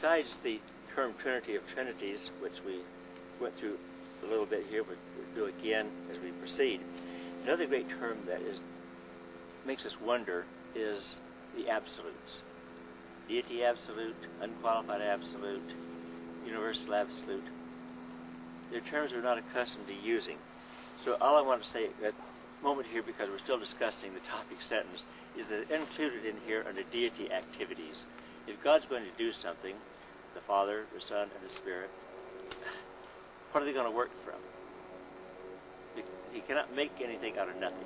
besides the term Trinity of Trinities, which we went through a little bit here, but we'll do again as we proceed, another great term that makes us wonder is the absolutes. Deity absolute, unqualified absolute, universal absolute. They're terms we're not accustomed to using. So all I want to say at the moment here, because we're still discussing the topic sentence, is that included in here are the deity activities. If God's going to do something, the Father, the Son, and the Spirit, what are they going to work from? He cannot make anything out of nothing.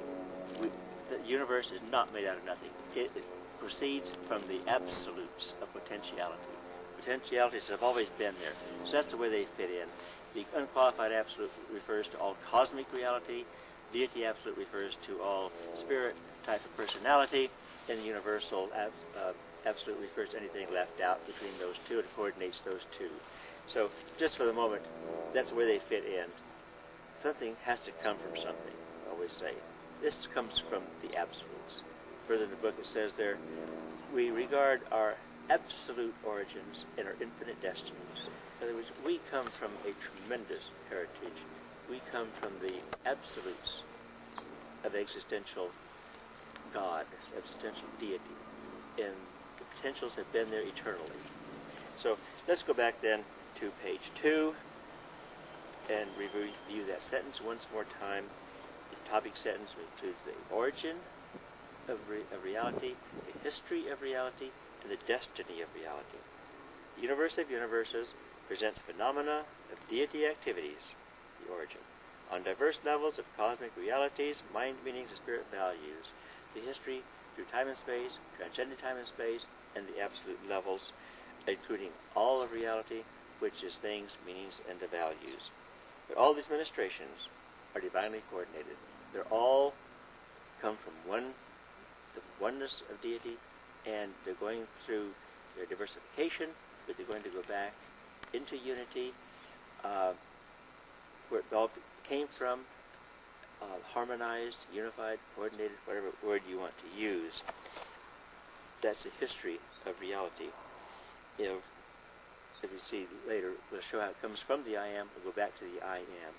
The universe is not made out of nothing. It proceeds from the absolutes of potentiality. Potentialities have always been there. So that's the way they fit in. The unqualified absolute refers to all cosmic reality. Deity absolute refers to all spirit type of personality. And the universal absolute refers to anything left out between those two. It coordinates those two. So just for the moment, that's where they fit in. Something has to come from something, I always say. This comes from the absolutes. Further in the book it says there, we regard our absolute origins and our infinite destinies. In other words, we come from a tremendous heritage. We come from the absolutes of existential God, existential deity. And the potentials have been there eternally. So let's go back then to page 2 and review that sentence once more time. The topic sentence includes the origin of reality, the history of reality, and the destiny of reality. The universe of universes presents phenomena of deity activities, the origin, on diverse levels of cosmic realities, mind meanings, and spirit values. The history through time and space, transcendent time and space, and the absolute levels, including all of reality, which is things, meanings, and the values. But all these ministrations are divinely coordinated. They're all come from the oneness of deity, and they're going through their diversification, but they're going to go back into unity, where it all came from, harmonized, unified, coordinated, whatever word you want to use. That's the history of reality. You know, if you see later, we'll show how it comes from the I am. We'll go back to the I am.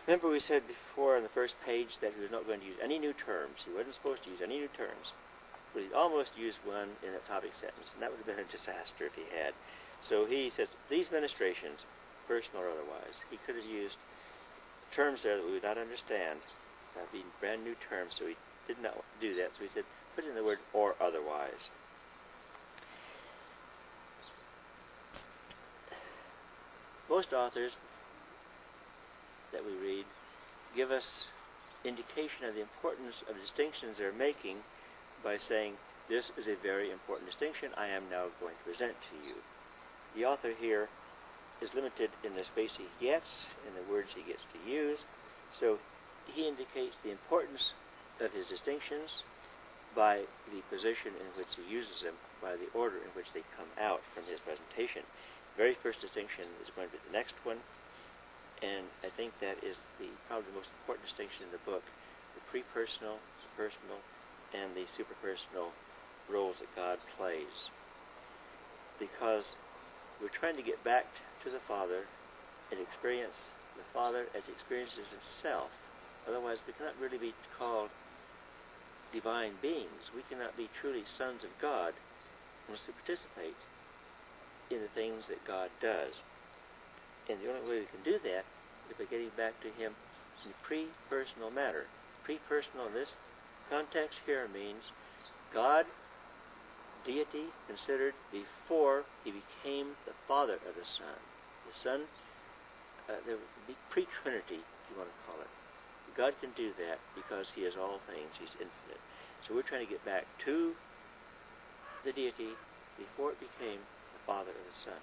Remember we said before on the first page that he was not going to use any new terms. He wasn't supposed to use any new terms. But he almost used one in that topic sentence, and that would have been a disaster if he had. So he says, these ministrations, personal or otherwise, he could have used terms there that we would not understand, being brand new terms, so he did not do that. So he said, put in the word or otherwise. Most authors that we read give us indication of the importance of distinctions they're making by saying, this is a very important distinction I am now going to present to you. The author here is limited in the space he gets, in the words he gets to use, so he indicates the importance of his distinctions by the position in which he uses them, by the order in which they come out from his presentation. The very first distinction is going to be the next one, and I think that is probably the most important distinction in the book, the pre-personal, the personal, and the superpersonal roles that God plays. Because we're trying to get back to the Father and experience the Father as he experiences himself. Otherwise, we cannot really be called divine beings. We cannot be truly sons of God unless we participate in the things that God does. And the only way we can do that is by getting back to him in a pre-personal manner. Pre-personal in this context here means God, deity, considered before he became the Father of the Son. The Son, there would be pre-Trinity, if you want to call it. God can do that because he is all things. He's infinite. So we're trying to get back to the deity before it became the Father of the Son.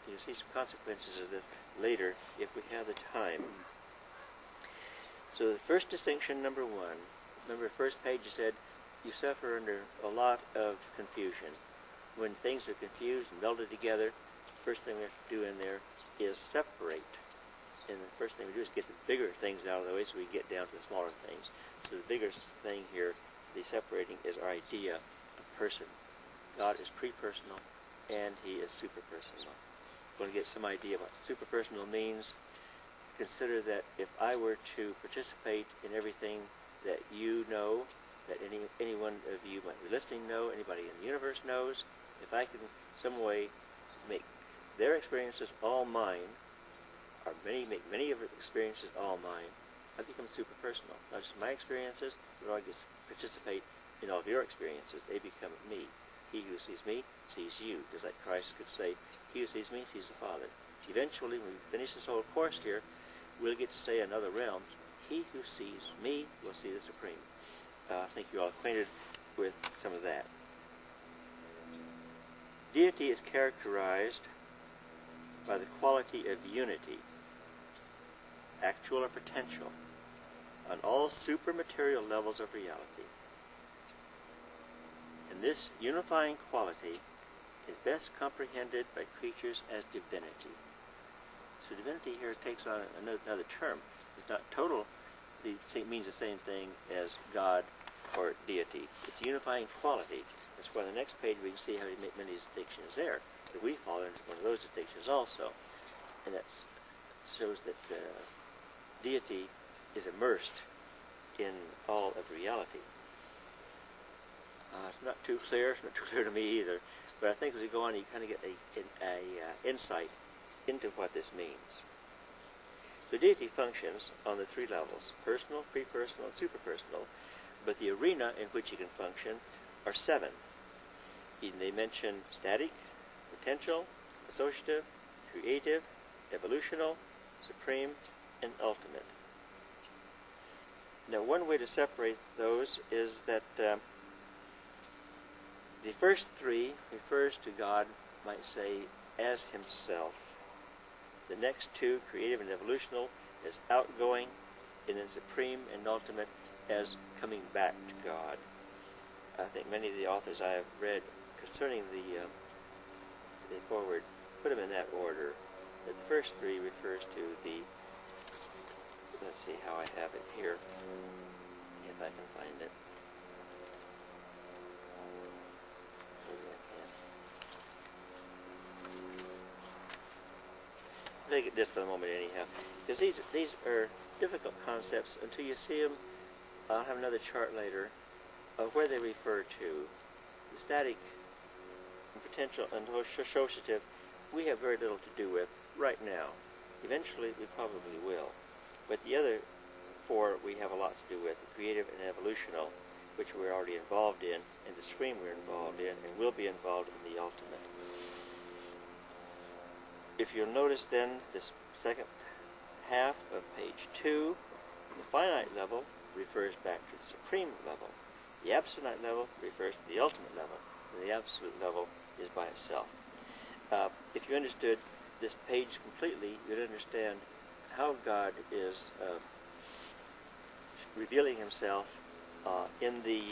You'll see some consequences of this later if we have the time. So the first distinction, number one, remember the first page you said you suffer under a lot of confusion. When things are confused and melded together, the first thing we have to do in there is separate. And the first thing we do is get the bigger things out of the way so we get down to the smaller things. So the bigger thing here, the separating, is our idea of person. God is pre-personal, and he is superpersonal. Want to get some idea what superpersonal means? Consider that if I were to participate in everything that you know, that any one of you might be listening know, anybody in the universe knows, if I can some way make their experiences all mine, or make many of their experiences all mine, I become superpersonal. Not just my experiences, but I get to participate in all of your experiences. They become me. He who sees me sees you. Just like Christ could say, he who sees me sees the Father. Eventually, when we finish this whole course here, we'll get to say in other realms, he who sees me will see the Supreme. I think you're all acquainted with some of that. Deity is characterized by the quality of unity, actual or potential, on all supermaterial levels of reality. And this unifying quality is best comprehended by creatures as divinity. So divinity here takes on another term. It's not total. It means the same thing as God or deity. It's unifying quality. That's why on the next page we can see how we make many distinctions there. But we fall into one of those distinctions also. And that shows that deity is immersed in all of reality. It's not too clear. It's not too clear to me either. But I think as we go on, you kind of get a insight into what this means. So deity functions on the three levels: personal, pre-personal, and superpersonal. But the arena in which it can function are 7. They mention static, potential, associative, creative, evolutional, supreme, and ultimate. Now, one way to separate those is that the first 3 refers to God, might say, as himself. The next 2, creative and evolutional, as outgoing, and then supreme and ultimate as coming back to God. I think many of the authors I have read concerning the foreword put them in that order. The first 3 refers to the, let's see how I have it here, if I can find it. Maybe I can. Take it just for the moment anyhow, because these are difficult concepts until you see them. I'll have another chart later of where they refer to. The static and potential and associative we have very little to do with right now. Eventually we probably will. But the other 4 we have a lot to do with: the creative and evolutional, which we're already involved in, and the supreme we're involved in, and will be involved in the ultimate. If you'll notice then, this second half of page 2, the finite level refers back to the supreme level. The absolute level refers to the ultimate level, and the absolute level is by itself. If you understood this page completely, you'd understand how God is revealing himself in the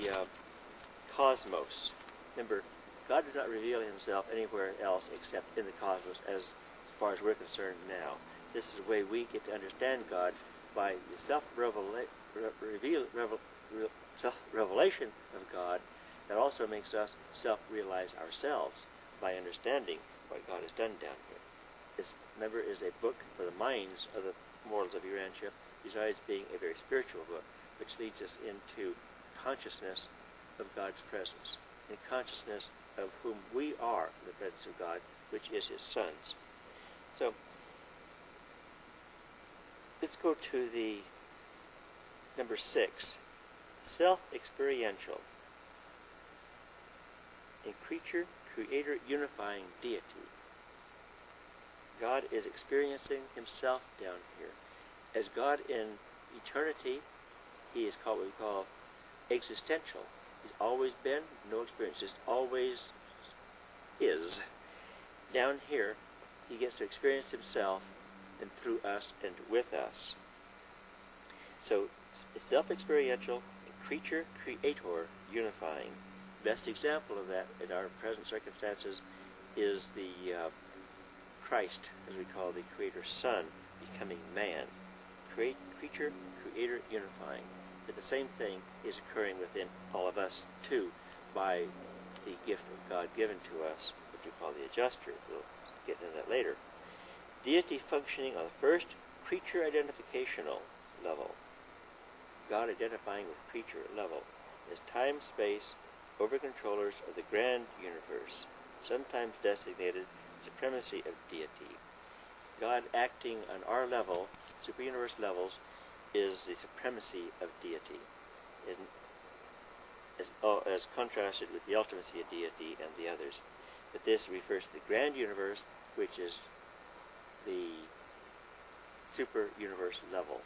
cosmos. Remember, God does not reveal himself anywhere else except in the cosmos as far as we're concerned now. This is the way we get to understand God, by the self-revelation of God that also makes us self-realize ourselves by understanding what God has done down here. This, remember, is a book for the minds of the mortals of Urantia, besides being a very spiritual book, which leads us into consciousness of God's presence, and consciousness of whom we are in the presence of God, which is his sons. So, let's go to the number 6, self-experiential. In creature, creator, unifying deity, God is experiencing himself down here. As God in eternity, he is called what we call existential. He's always been, no experience, just always is. Down here, he gets to experience himself and through us and with us. So, it's self-experiential, creature, creator, unifying. Best example of that in our present circumstances is the Christ, as we call the Creator's Son, becoming man. Creature, creator, unifying. But the same thing is occurring within all of us, too, by the gift of God given to us, the we call the adjuster. We'll get into that later. Deity functioning on the first creature identificational level. God identifying with creature level is time-space over-controllers of the grand universe, sometimes designated supremacy of deity. God acting on our level, super-universe levels, is the supremacy of deity, as contrasted with the ultimacy of deity and the others. But this refers to the grand universe, which is the super-universe level,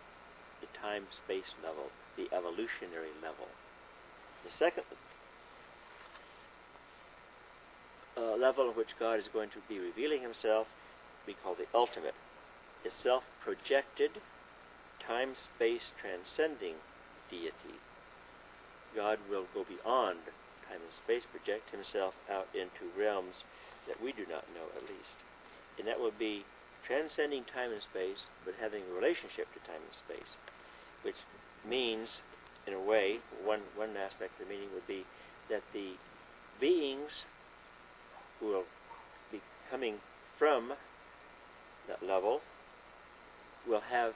the time-space level, the evolutionary level. The second level in which God is going to be revealing himself, we call the ultimate, is self-projected, time-space transcending deity. God will go beyond time and space, project himself out into realms that we do not know, at least. And that will be transcending time and space, but having a relationship to time and space, which means, in a way, one aspect of the meaning would be that the beings who will be coming from that level will have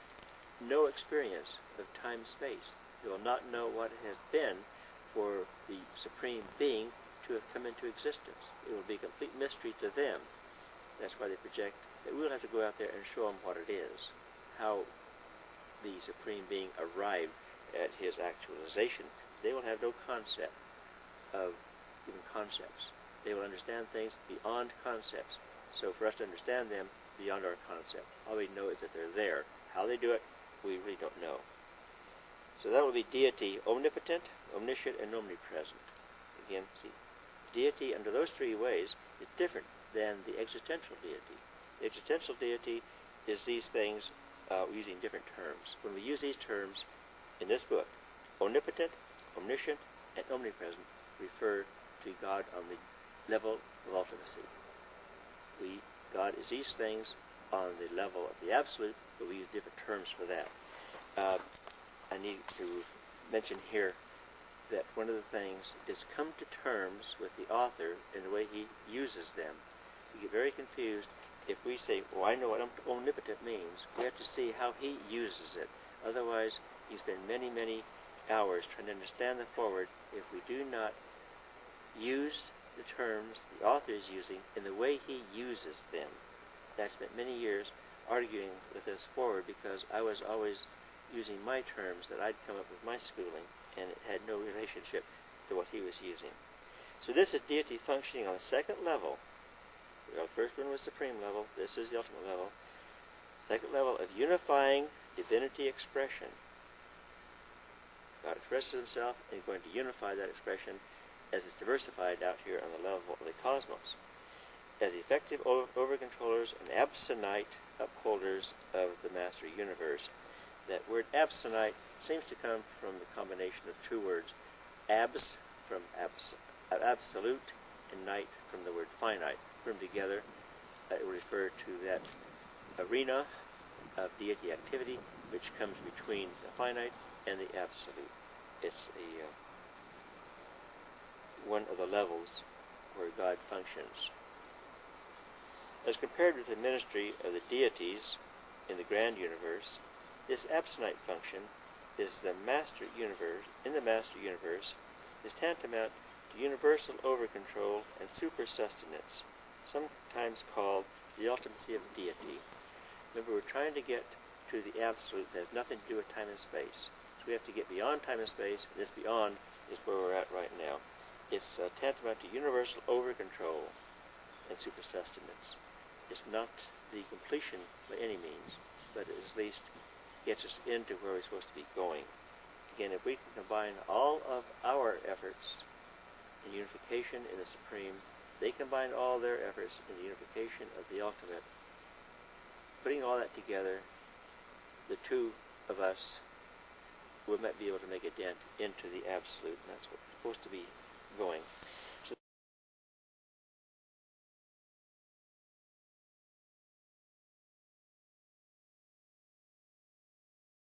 no experience of time-space. They will not know what it has been for the Supreme Being to have come into existence. It will be a complete mystery to them. That's why they project that we'll have to go out there and show them what it is, how the Supreme Being arrived at his actualization. They will have no concept of even concepts. They will understand things beyond concepts. So for us to understand them beyond our concept, all we know is that they're there. How they do it, we really don't know. So that will be deity, omnipotent, omniscient, and omnipresent. Again, see, deity under those three ways is different than the existential deity. The existential deity is these things using different terms. When we use these terms in this book, omnipotent, omniscient, and omnipresent refer to God on the level of ultimacy. God is these things on the level of the absolute, but we use different terms for that. I need to mention here that one of the things is come to terms with the author in the way he uses them. We get very confused if we say, well, I know what omnipotent means. We have to see how he uses it. Otherwise, you spend many, many hours trying to understand the foreword if we do not use the terms the author is using in the way he uses them. I spent many years arguing with this foreword because I was always using my terms that I'd come up with my schooling, and it had no relationship to what he was using. So this is deity functioning on the second level. The first one was supreme level. This is the ultimate level. Second level of unifying divinity expression. God expresses himself and is going to unify that expression as it's diversified out here on the level of the cosmos. As effective over-controllers and absonite upholders of the master universe. That word absonite seems to come from the combination of two words, abs from absolute and night from the word finite. Put them together, it will refer to that arena of deity activity which comes between the finite and the absolute. It's one of the levels where God functions. As compared with the ministry of the deities in the grand universe, this absonite function is the master universe. In the master universe, is tantamount to universal over-control and super-sustenance, sometimes called the ultimacy of deity. Remember, we're trying to get to the absolute that has nothing to do with time and space. So we have to get beyond time and space, and this beyond is where we're at right now. It's tantamount to universal over-control and super-sustenance. It's not the completion by any means, but it at least gets us into where we're supposed to be going. Again, if we can combine all of our efforts in unification in the Supreme, they combine all their efforts in the unification of the ultimate. Putting all that together, the two of us, we might be able to make a dent into the absolute, and that's what we're supposed to be going.